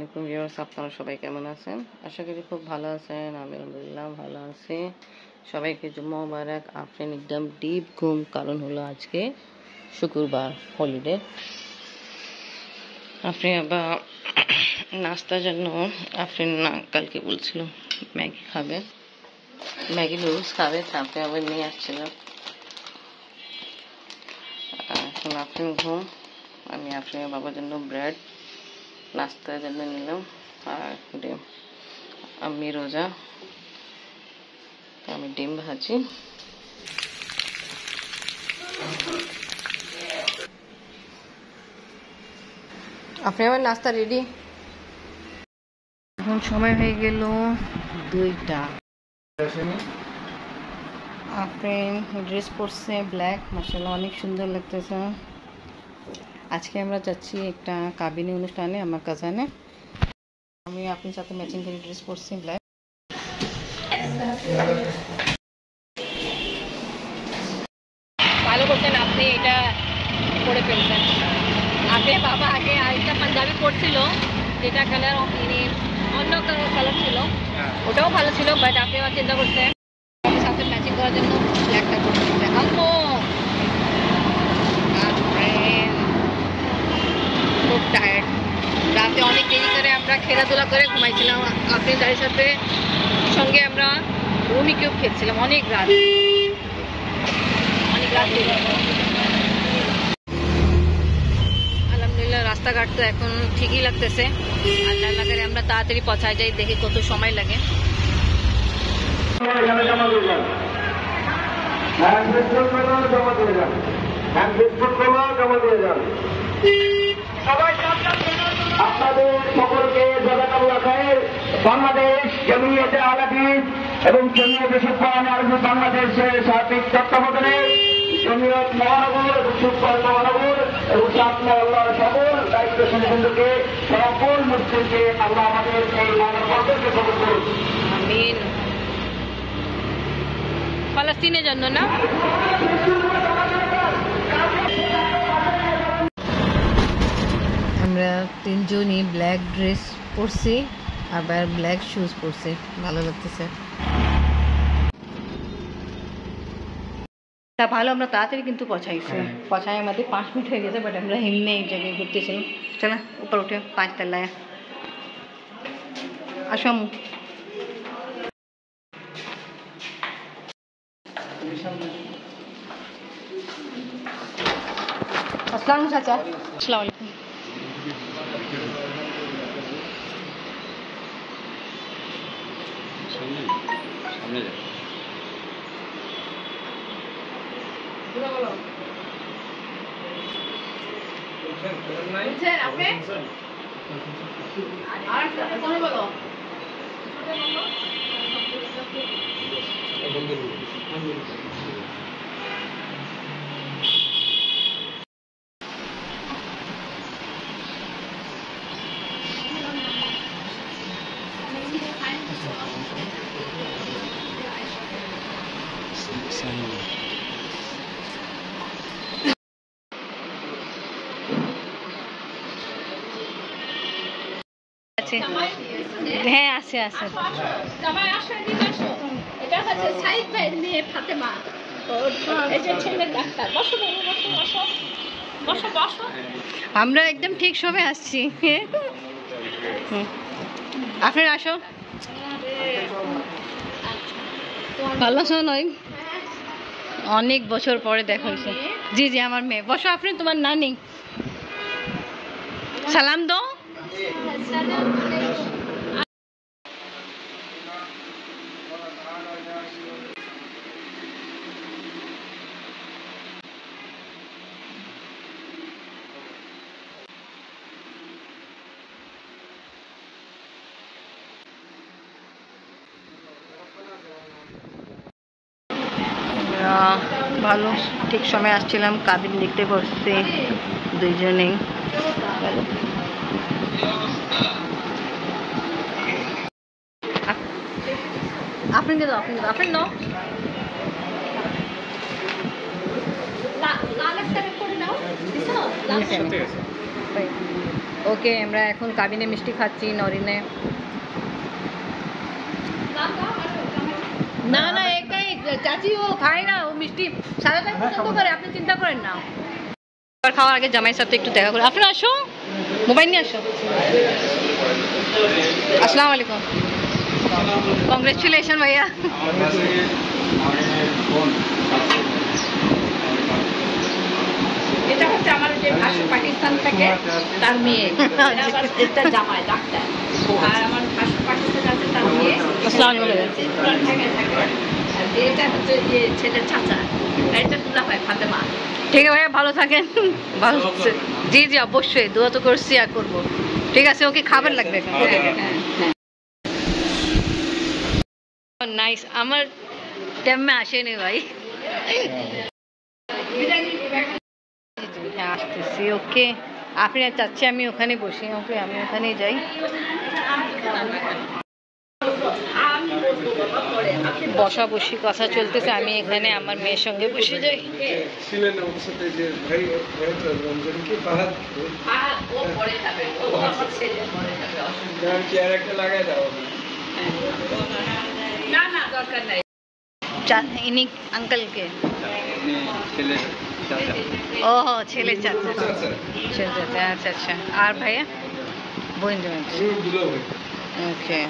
আলাইকুম ভিউয়ার্স, আপনারা সবাই কেমন আছেন? আশা করি খুব ভালো আছেন। আমি আলহামদুলিল্লাহ ভালো আছি। সবাইকে জুম্মা মুবারক। আফরিন একদম ডিপ ঘুম, কারণ হলো আজকে শুক্রবার, হলিডে। আফরিন আবার নাস্তার জন্য আফরিন কালকে বলছিল ম্যাগি খাবে, ম্যাগি নুডলস খাবে, তারপরে আবার নিয়ে আসছিল। এখন আফরিন ঘুম, আমি আফরিনের বাবার জন্য ব্রেড নাস্তার জন্য নিলাম, আর ডিম। আমি রোজা, আমি ডিম ভাজি। আপনি আমার নাস্তা রেডি। এখন সময় হয়ে গেল 2টা। আফরিন ড্রেস পরছে ব্ল্যাক, মাশাআল্লাহ অনেক সুন্দর লাগতেছে। আজকে আমরা যাচ্ছি একটা কাবিনী অনুষ্ঠানে, আমার কাজানে। আমি আপনার সাথে ম্যাচিং করে ড্রেস পরছি ব্ল্যাক। ভালো করছেন আপনি, এটা পরে ফেলছেন। আগে বাবা আগে আরেকটা পাঞ্জাবি পরছিল, যেটা কালার অন্য কালার ছিল, ওটাও ভালো ছিল, বাট আপনি আবার চিন্তা করছেন সাথে ম্যাচিং করার জন্য ব্ল্যাকটা পরছি। আম্মু খুব টায়ার্ড, রাতে অনেক দেরি করে আমরা খেলাধুলা করে ঘুমাইছিলাম। আপনি দাঁড়িয়ে সাথে সঙ্গে আমরা রুমি কিউব খেলছিলাম অনেক রাত ছিল। আলহামদুলিল্লাহ রাস্তাঘাট তো এখন ঠিকই লাগতেছে। আল্লাহ করে আমরা তাড়াতাড়ি পৌঁছায় যাই, দেখি কত সময় লাগে। আপনাদের সকলকে জাযাকাল্লাহ খায়ের। বাংলাদেশ জমিয়তে আহলে হাদিস এবং জমিয়তে সুবহান আরবি বাংলাদেশের সার্বিক তত্ত্বাবধানে জমিয়ত মহানগর এবং সুবহান মহানগর এবং সাতমা আল্লাহর সকল দায়িত্বশীল বন্ধুকে, সকল মুসলিমকে আল্লাহ আমাদের এই মানবতাকে কবুল করুন। আমিন। ফলস্তিনের জন্য না, আমরা তিনজনই ব্ল্যাক ড্রেস পরছি, আবার ব্ল্যাক শুজ পরছি, ভালো লাগতেছে। তা ভালো, আমরা তাড়াতাড়ি কিন্তু পৌঁছাইছি। পৌঁছায় আমাদের 5 মিনিট হয়ে গেছে, বাট আমরা এমনি এই জায়গায় ঘুরতেছিলাম। চলো উপর উঠে 5 তলায় আসো। আসসালামু চাচা। আসসালামু আলাইকুম। সামনে যা। হ্যাঁ আছে আছে। আমরা একদম ঠিক সময় আসছি। আপনারা আসো। ভালো আছো? নয় অনেক বছর পরে দেখা হয়েছে। জি জি আমার মেয়ে। বসো আপনি, তোমার নানি। সালাম দাও। ভালো ঠিক সময় আসছিলাম, কাবিন দেখতে বসছে দুইজনেই। আপনি দাও, আপনি নাও। ওকে, আমরা এখন কাবিনে মিষ্টি খাচ্ছি নরিনে। না না, একাই চাচি ও খায় না, ও মিষ্টি সারা টাইম পছন্দ করে, আপনি চিন্তা করেন না। খাওয়ার আগে জামাইয়ের সাথে একটু দেখা করে। আপনারা আসো, মোবাইল নিয়ে আসো। আসসালামু আলাইকুম। কংগ্রেচুলেশন ভাইয়া। এটা হচ্ছে আমার যে ভাসু পাকিস্তান থেকে, তার মেয়ে, এটা জামাই ডাক্তার, আর আমার ভাসু পাকিস্তান আছে, তার মেয়ে। আসসালামু আলাইকুম। এটা হচ্ছে যে ছেলের চাচা, এটা দুলা ভাই ফাতেমা। ঠিক আছে ভাইয়া, ভালো থাকেন। ভালো, জি জি অবশ্যই, দোয়া তো করছি আর করবো। ঠিক আছে, ওকে খাবার লাগবে। নাইস, আমার টাইমে আসেনি ভাই। হ্যাঁ আসতেছি। ওকে, আপনি চাচ্ছি আমি ওখানে বসি। ওকে, আমি ওখানে যাই। বসা বসি কথা চলতেছে, আমি এখানে আমার মেয়ের সঙ্গে বসে যাই। না না, দরকার নাই। ইনি আঙ্কেলকে, ও ছেলে চাচা, ছেলে চাচা। আচ্ছা আচ্ছা। আর ভাইয়া বোন? ওকে,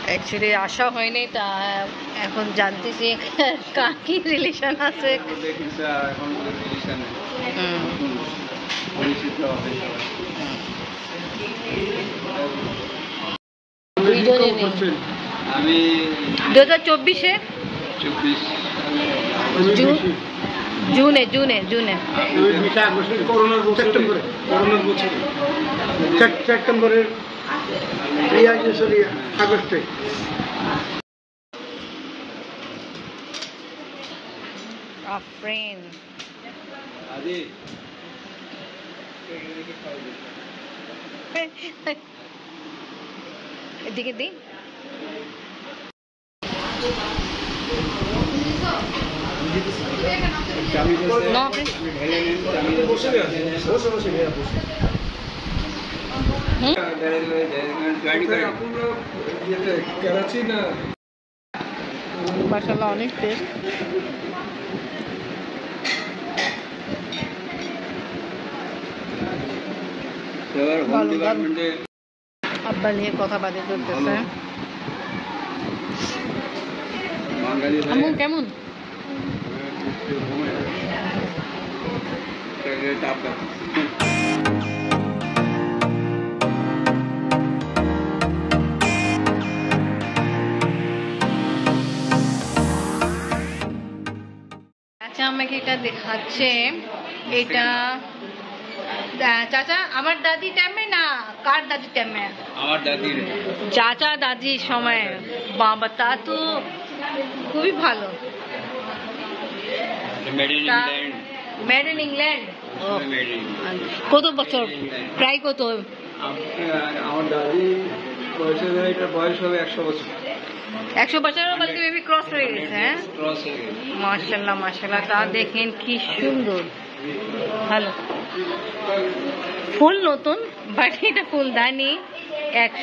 অ্যাকচুয়ালি আসা হয়নি, তা এখন জানতেছি কার কি রিলেশন আছে। আমি 2024-এ জুনে সেপ্টেম্বরের আগস্টে। এদিকে দিই। মাশাআল্লাহ, অনেক টেস্ট। আব্বা নিয়ে কথা বাদে চলতেছে। কেমন? আচ্ছা, আমাকে এটা দেখাচ্ছে। এটা চাচা আমার দাদি টাইমে না, কার দাদি টাইমে? আমার দাদি, চাচা দাদির সময়। বাবা, তা তো খুবই ভালো। Made in England. কত বছর? প্রায় কত? আমার দাদি বয়স হবে 100 বছর। 100 বছরের বলতে বেবি ক্রস হয়ে গেছে। হ্যাঁ, মাশাআল্লাহ মাশাআল্লাহ। তা দেখেন কি সুন্দর। ভালো, ফুল নতুন, বাট এটা ফুলদানি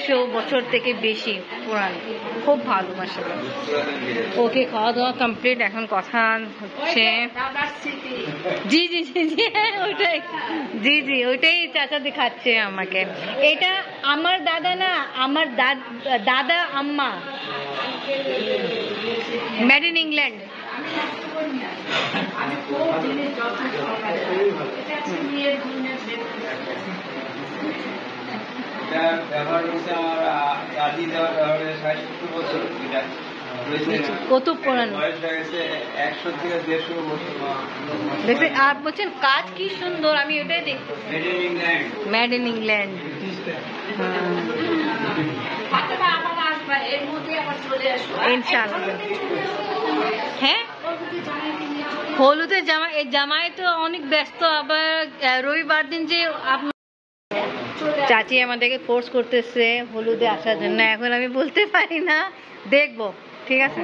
100 বছর থেকে বেশি পুরানো। খুব ভালো, মাশাআল্লাহ। ওকে, খাওয়া দাওয়া কমপ্লিট, এখন কথা হচ্ছে। জি জি জি জি, ওইটাই, জি জি ওইটাই চাচা দেখাচ্ছে আমাকে। এটা আমার দাদা না, আমার দাদা আম্মা, মেড ইন ইংল্যান্ড। কত পুরানো, 100 থেকে 150 বছর। দেখতে আর বলছেন কাজ কি সুন্দর, আমি ওটাই দেখছি। Made in England. ইনশাআল্লাহ। হ্যাঁ, হলুদের জামাই তো অনেক ব্যস্ত, আবার রবিবার দিন যে চাচি আমাদেরকে ফোর্স করতেছে হলুদে আসার জন্য। এখন আমি বলতে পারি না, দেখবো। ঠিক আছে,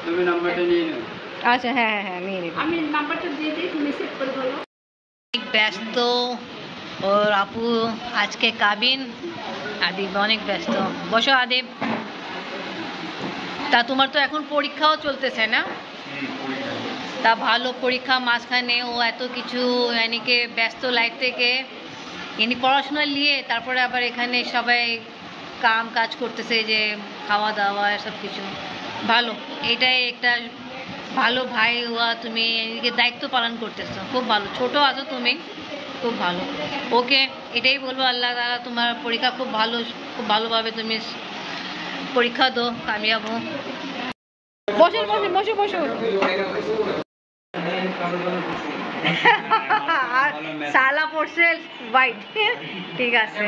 তুমি নাম্বারটা নিয়ে নাও। আচ্ছা হ্যাঁ হ্যাঁ হ্যাঁ নিয়ে নিবি। আমি নাম্বারটা দিয়ে দিই, তুমি সেভ করে বলো। ব্যস্ত ওর আপু আজকে কাবিন। আদিব অনেক ব্যস্ত। বসো আদিব। তা তোমার তো এখন পরীক্ষাও চলতেছে না? তা ভালো, পরীক্ষা মাঝখানে ও এত কিছু এনিকে ব্যস্ত লাইফ থেকে এনি পড়াশোনা নিয়ে তারপরে আবার এখানে সবাই কাজ করতেছে, যে খাওয়া দাওয়া সব কিছু। ভালো, এটাই একটা ভালো ভাই হওয়া, তুমি এদিকে দায়িত্ব পালন করতেছো, খুব ভালো। ছোট আছো তুমি, খুব ভালো। ওকে, এটাই বলবো, আল্লাহ তাআলা তোমার পরীক্ষা খুব ভালোভাবে তুমি পরীক্ষা দো, কামিয়াব হো। বসে বসে বসে বসে আর সালা পড়ছে হোয়াইট, ঠিক আছে।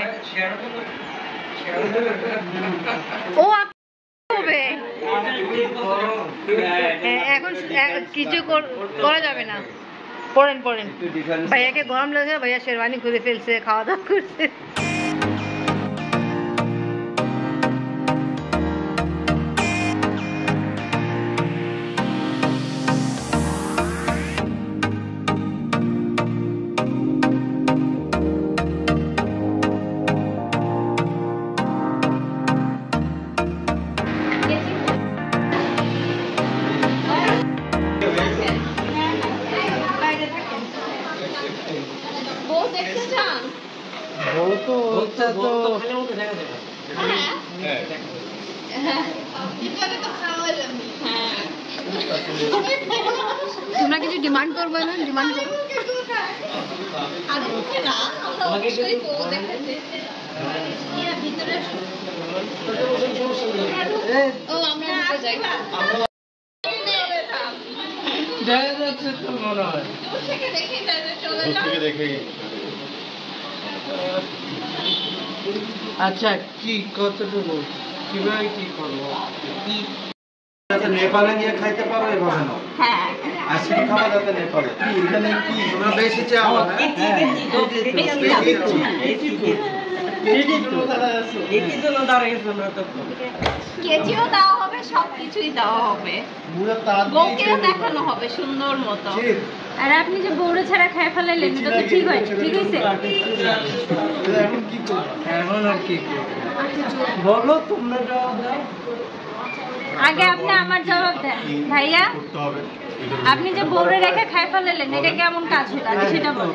ও হবে এখন কিছু করা যাবে না। পড়েন পড়েন। ভাইয়াকে গরম লাগছে, ভাইয়া শেরওয়ানি খুলে ফেলছে, খাওয়া দাওয়া করছে। তোমরা কিছু ডিমান্ড করবে না? ডিমান্ড করো। আচ্ছা, কি কতটুকু কিভাবে কি করবো? নেপালে গিয়ে খাইতে পারো এভাবে না। আজকে খাওয়া যাতে নেপালে এখানে কি তোমরা বেশি চাও না? কেজিও দেওয়া হবে, সবকিছুই দেওয়া হবে, বউকেও দেখানো হবে সুন্দর মতো। আর আপনি যে বউরে ছাড়া খায় ফেলাইলেন, এটা তো ঠিক হয়েছে, ঠিক হয়েছে? এখন কি করবো? এখন আর কি বলো, তোমরা জবাব দাও। আগে আপনি আমার জবাব দেন ভাইয়া। আপনি যে বউরে রেখে খায় ফেলাইলেন, এটা কেমন কাজ হলো আগে সেটা বল।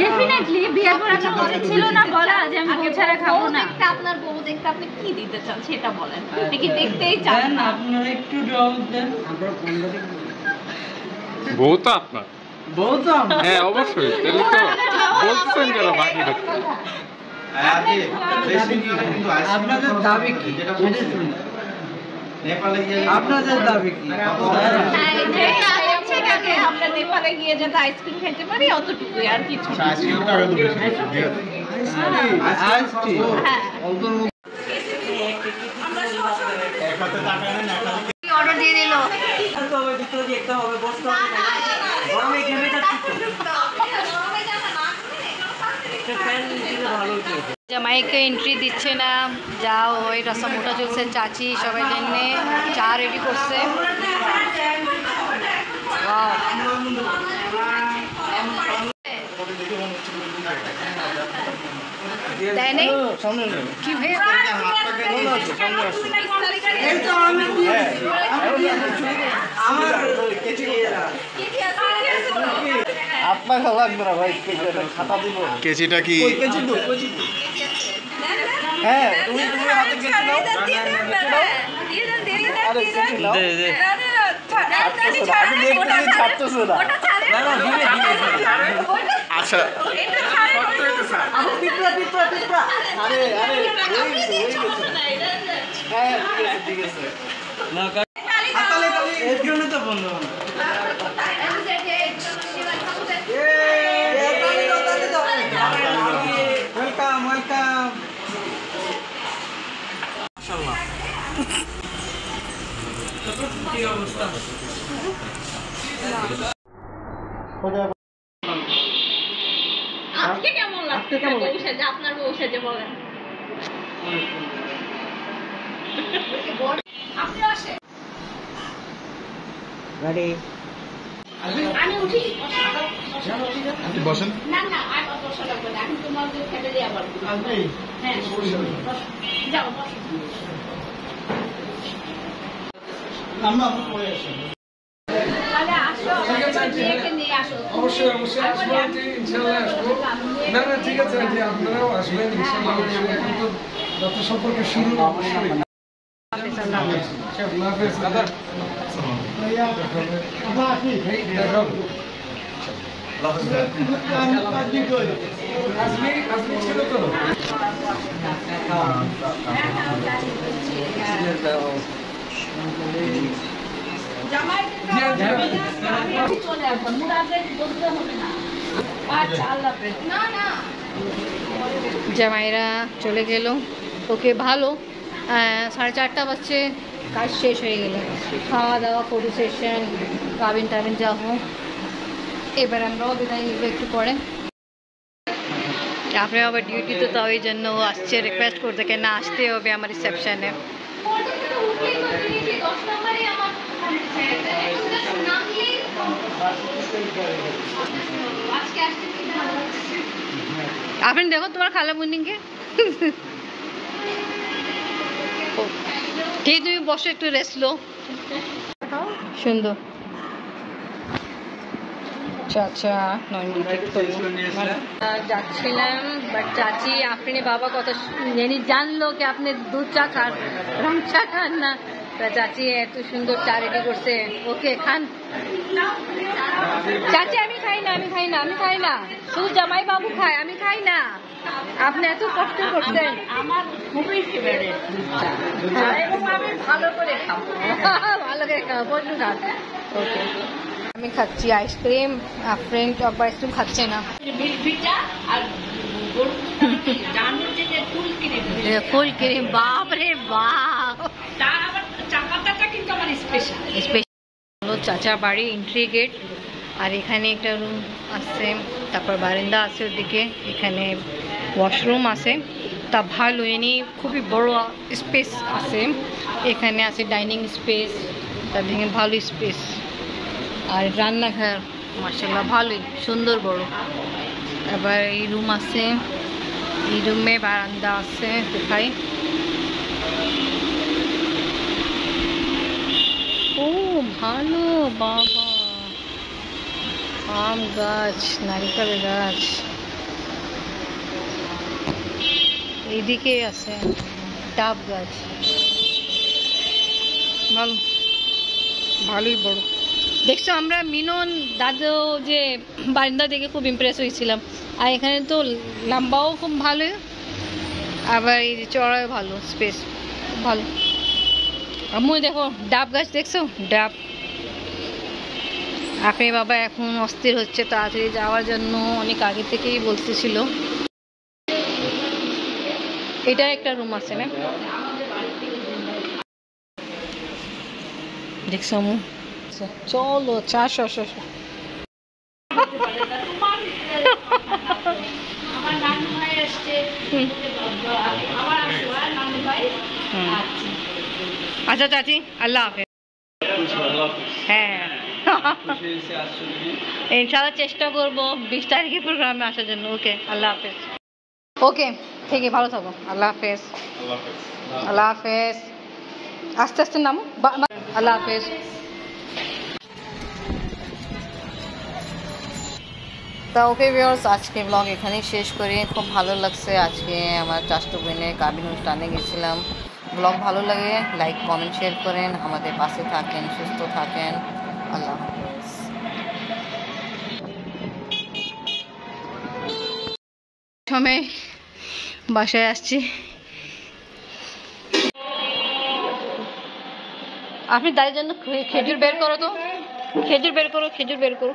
ডেফিনেটলি বিয়ের পর আপনার উচিত ছিল না বলা যে আমি বউ ছাড়া খাবো না। আপনার বউ দেখতে আপনি কি দিতে চান সেটা বলেন, আপনি কি দেখতেই চান না? আপনারা একটু জবাব দেন। বউ তো আপনার। বউ তো হ্যাঁ অবশ্যই, তাহলে তো বলতেছেন কেন বাকি কথা? আপনাদের দাবি কি? নেপালে গিয়ে আপনাদের দাবি কি? আমরা নেপালে গিয়ে যাতে আইসক্রিম খেতে পারি, অতটুকুই, আর কিছু না। অর্ডার দিয়ে দিল। জামাইকে এন্ট্রি দিচ্ছে না, যাও ওই রসম ওটা চলছে, চাচি সবাই জন্য চা রেডি করছে। দেয় নেই কি ভাই? আপনাকে লাগবে না ভাই, খাতা দিব। কেজিটা কি? হ্যাঁ, তুমি হাতে কেচি নাও। আরে কেচি নাও। আমি দেখতেছি ছাড়তেছে না। আচ্ছা আরে হ্যাঁ, ঠিক আছে। এর জন্য তো বন্ধ হলো। Welcome welcome. কি অবস্থা? আজকে কেমন লাগছে? বউ সেজে, আপনার বউ সেজে বলেন। আপনি আসেন। আমি উঠি বসেন না না আর বসা লাগবে না আমি তোমাদের ফ্যামিলি আবার হ্যাঁ যাও আমরা পরে আসি তাহলে আসো মেয়েকে নিয়ে আসো অবশ্যই অবশ্যই আসবো আন্টি, ইনশাআল্লাহ আসবো। না না ঠিক আছে আন্টি, আপনারাও আসবেন ইনশাআল্লাহ। কিন্তু যত সম্পর্ক শুরু অবশ্যই। আল্লাহ হাফেজ দাদা। আজমি ছিল তো চলে আসবেন মুরাদের বলতে হবে না আচ্ছা আল্লাহ হাফেজ না না জামাইরা চলে গেল। ওকে ভালো 4:30 বাজছে, কাজ শেষ হয়ে গেল। খাওয়া দাওয়া, ফটো সেশন, কাবিন টাবিন যা হোক। এবার আমরাও বিদায় নিব একটু পরে। আপনি আবার ডিউটিতে, তো ওই জন্য ও আসছে রিকোয়েস্ট করতে কেন আসতে হবে আমার রিসেপশনে। আপনি দেখো তোমার খালা মুন্নিকে। ঠিক, তুমি বসে একটু রেস্ট লো। সুন্দর চাচা যাচ্ছিলাম, বাট চাচি আপনি বাবা কত জানলো কি আপনি দুধ চা খান, রং চা খান না। তা চাচি এত সুন্দর চা রেডি করছে। ওকে খান। চাচি আমি খাই না, আমি খাই না, আমি খাই না, শুধু জামাই বাবু খায়, আমি খাই না। আপনি এত কষ্ট করছেন। আমার খুবই ফেভারিট এবং আমি ভালো করে খাবো ভালো করে খাও, প্রচুর খান। ওকে, আমি খাচ্ছি আইসক্রিম। ফ্রেন্ড আবার আইসক্রিম খাচ্ছে না। মিল্কভিটা আর গরুর ডান্ডুর যে ফুল ক্রিম, ফুল ক্রিম, বাপ রে বাপ। তার আবার চা পাতাটা কিন্তু আমার স্পেশাল। স্পেশাল চাচা বাড়ি এন্ট্রি গেট। আর এখানে একটা রুম আছে, তারপর বারান্দা আছে ওদিকে, এখানে ওয়াশরুম আছে। তা ভালো, এনে খুবই বড় স্পেস আছে। এখানে আছে ডাইনিং স্পেস, তার ভেঙে ভালো স্পেস। আর রান্নাঘর মাশাআল্লাহ ভালোই সুন্দর বড়। এবার এই রুম আছে, এই রুমে বারান্দা আছে। দেখাই, ও ভালো বাবা, আম গাছ, নারিকেল গাছ, এইদিকে আছে ডাব গাছ। ভালো, ভালোই বড়। দেখছো, আমরা মিনন দাদু যে বারান্দা দেখে খুব ইমপ্রেস হয়েছিলাম। আর এখানে তো লম্বাও খুব ভালো, আবার এই যে চড়াও ভালো, স্পেস ভালো। আম্মু দেখো ডাব গাছ, দেখছো ডাব। আপনি বাবা এখন অস্থির হচ্ছে তাড়াতাড়ি যাওয়ার জন্য, অনেক আগে থেকেই বলতেছিল। এটা একটা রুম আছে না, দেখছো আম্মু। চলো চা আমার নানু ভাই আসছে, আবার আসবো নানু ভাই। আচ্ছা চাচি, আল্লাহ হাফেজ। হ্যাঁ ইনশাআল্লাহ চেষ্টা করবো 20 তারিখে প্রোগ্রামে আসার জন্য। ওকে, আল্লাহ হাফেজ। ওকে ঠিক আছে, ভালো থাকো। আল্লাহ হাফেজ। আল্লাহ হাফেজ। আস্তে আস্তে নামো। আল্লাহ হাফেজ। তা ওকে ভিউয়ার্স, আজকে ব্লগ এখানেই শেষ করি। খুব ভালো লাগছে। আজকে আমার চাচাতো বোনের কাবিন অনুষ্ঠানে গেছিলাম। ব্লগ ভালো লাগে লাইক, কমেন্ট, শেয়ার করেন। আমাদের পাশে থাকেন, সুস্থ থাকেন। আল্লাহ হাফেজ। সময় বাসায় আসছি। আপনি দাদির জন্য খেজুর বের করো তো, খেজুর বের করো, খেজুর বের করো।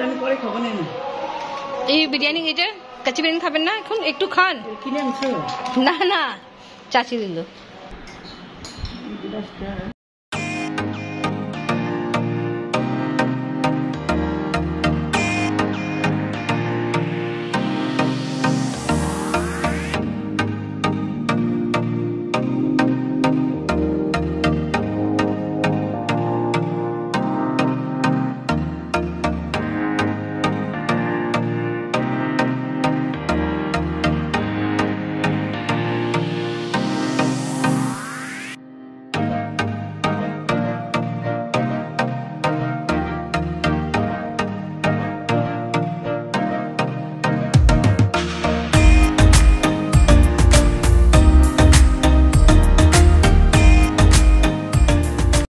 আমি পরে খাবো না। এই বিরিয়ানি, এটা কাঁচি বিরিয়ানি খাবেন না? এখন একটু খান। না না, চাচি দিল।